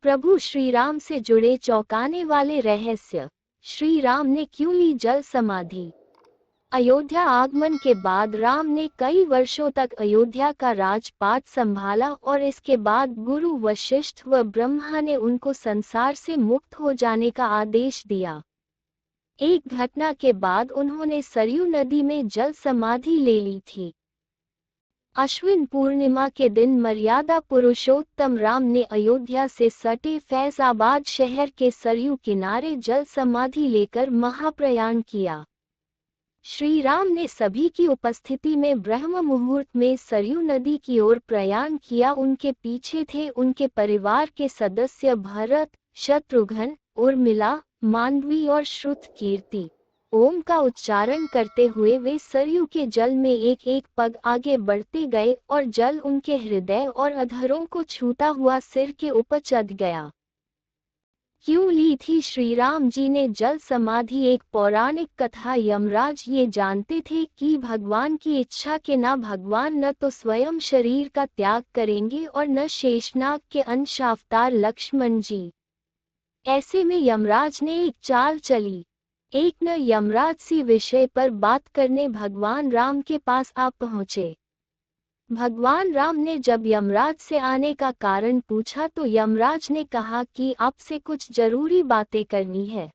प्रभु श्री राम से जुड़े चौंकाने वाले रहस्य। श्री राम ने क्यों ली जल समाधि? अयोध्या आगमन के बाद राम ने कई वर्षों तक अयोध्या का राजपाट संभाला और इसके बाद गुरु वशिष्ठ व ब्रह्मा ने उनको संसार से मुक्त हो जाने का आदेश दिया। एक घटना के बाद उन्होंने सरयू नदी में जल समाधि ले ली थी। अश्विन पूर्णिमा के दिन मर्यादा पुरुषोत्तम राम ने अयोध्या से सटे फैजाबाद शहर के सरयू किनारे जल समाधि लेकर महाप्रयाण किया। श्री राम ने सभी की उपस्थिति में ब्रह्म मुहूर्त में सरयू नदी की ओर प्रयाण किया। उनके पीछे थे उनके परिवार के सदस्य भरत, शत्रुघ्न, उर्मिला, मांडवी और श्रुतकीर्ति। ओम का उच्चारण करते हुए वे सरयू के जल में एक एक पग आगे बढ़ते गए और जल उनके हृदय और अधरों को छूता हुआ सिर के ऊपर चढ़ गया। क्यों ली थी श्री राम जी ने जल समाधि? एक पौराणिक कथा। यमराज ये जानते थे कि भगवान की इच्छा के ना भगवान न तो स्वयं शरीर का त्याग करेंगे और न शेषनाग के अंश अवतार लक्ष्मण जी। ऐसे में यमराज ने एक चाल चली। एक न यमराज सी विषय पर बात करने भगवान राम के पास आ पहुँचे। भगवान राम ने जब यमराज से आने का कारण पूछा तो यमराज ने कहा कि आपसे कुछ जरूरी बातें करनी है।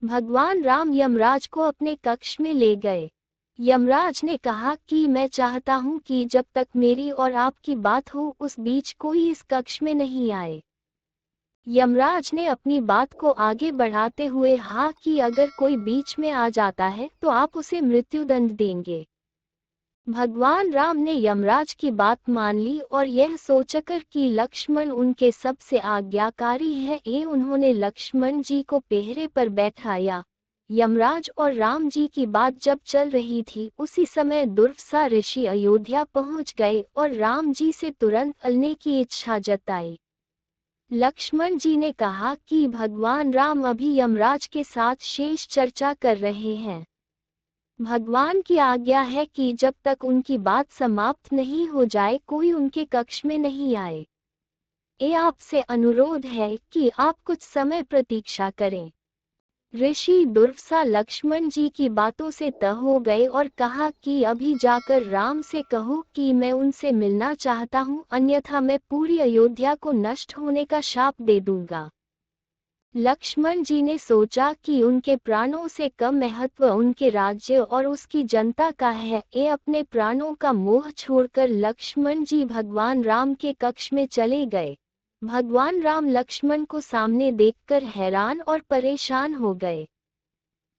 भगवान राम यमराज को अपने कक्ष में ले गए। यमराज ने कहा कि मैं चाहता हूं कि जब तक मेरी और आपकी बात हो उस बीच कोई इस कक्ष में नहीं आए। यमराज ने अपनी बात को आगे बढ़ाते हुए कहा कि अगर कोई बीच में आ जाता है तो आप उसे मृत्युदंड देंगे। भगवान राम ने यमराज की बात मान ली और यह सोचकर कि लक्ष्मण उनके सबसे आज्ञाकारी है, उन्होंने लक्ष्मण जी को पहरे पर बैठाया। यमराज और राम जी की बात जब चल रही थी उसी समय दुर्वासा ऋषि अयोध्या पहुंच गए और राम जी से तुरंत मिलने की इच्छा जताई। लक्ष्मण जी ने कहा कि भगवान राम अभी यमराज के साथ शेष चर्चा कर रहे हैं। भगवान की आज्ञा है कि जब तक उनकी बात समाप्त नहीं हो जाए कोई उनके कक्ष में नहीं आए। आपसे अनुरोध है कि आप कुछ समय प्रतीक्षा करें। ऋषि दुर्वासा लक्ष्मण जी की बातों से तह हो गए और कहा कि अभी जाकर राम से कहो कि मैं उनसे मिलना चाहता हूँ, अन्यथा मैं पूरी अयोध्या को नष्ट होने का शाप दे दूंगा। लक्ष्मण जी ने सोचा कि उनके प्राणों से कम महत्व उनके राज्य और उसकी जनता का है। अपने प्राणों का मोह छोड़कर लक्ष्मण जी भगवान राम के कक्ष में चले गए। भगवान राम लक्ष्मण को सामने देखकर हैरान और परेशान हो गए।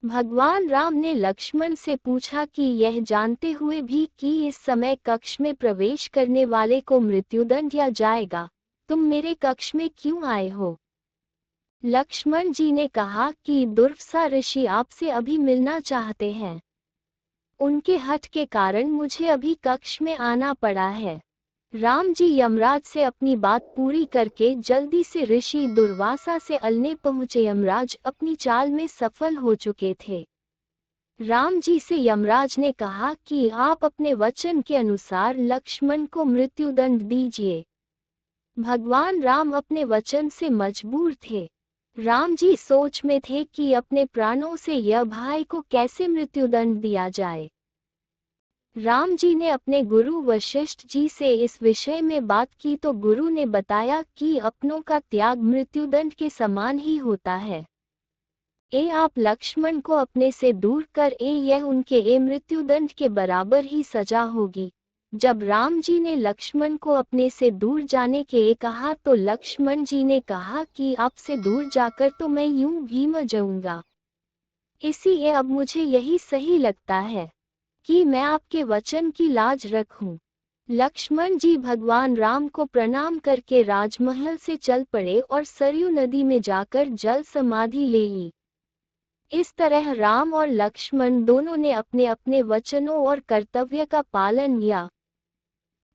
भगवान राम ने लक्ष्मण से पूछा कि यह जानते हुए भी कि इस समय कक्ष में प्रवेश करने वाले को मृत्युदंड दिया जाएगा, तुम मेरे कक्ष में क्यों आए हो? लक्ष्मण जी ने कहा कि दुर्वासा ऋषि आपसे अभी मिलना चाहते हैं। उनके हठ के कारण मुझे अभी कक्ष में आना पड़ा है। राम जी यमराज से अपनी बात पूरी करके जल्दी से ऋषि दुर्वासा से अलने पहुंचे। यमराज अपनी चाल में सफल हो चुके थे। राम जी से यमराज ने कहा कि आप अपने वचन के अनुसार लक्ष्मण को मृत्युदंड दीजिए। भगवान राम अपने वचन से मजबूर थे। राम जी सोच में थे कि अपने प्राणों से यह भाई को कैसे मृत्युदंड दिया जाए। राम जी ने अपने गुरु वशिष्ठ जी से इस विषय में बात की तो गुरु ने बताया कि अपनों का त्याग मृत्युदंड के समान ही होता है। आप लक्ष्मण को अपने से दूर कर यह उनके मृत्युदंड के बराबर ही सजा होगी। जब राम जी ने लक्ष्मण को अपने से दूर जाने के कहा तो लक्ष्मण जी ने कहा कि आपसे दूर जाकर तो मैं यूं भी मर जाऊंगा, इसलिए अब मुझे यही सही लगता है कि मैं आपके वचन की लाज रखूं। लक्ष्मण जी भगवान राम को प्रणाम करके राजमहल से चल पड़े और सरयू नदी में जाकर जल समाधि ले ली। इस तरह राम और लक्ष्मण दोनों ने अपने अपने वचनों और कर्तव्य का पालन किया।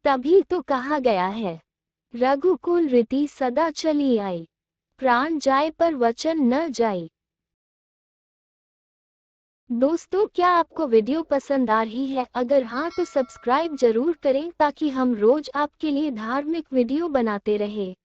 तभी तो कहा गया है, रघुकुल रीति सदा चली आई, प्राण जाए पर वचन न जाए। दोस्तों, क्या आपको वीडियो पसंद आ रही है? अगर हाँ तो सब्सक्राइब जरूर करें ताकि हम रोज आपके लिए धार्मिक वीडियो बनाते रहें।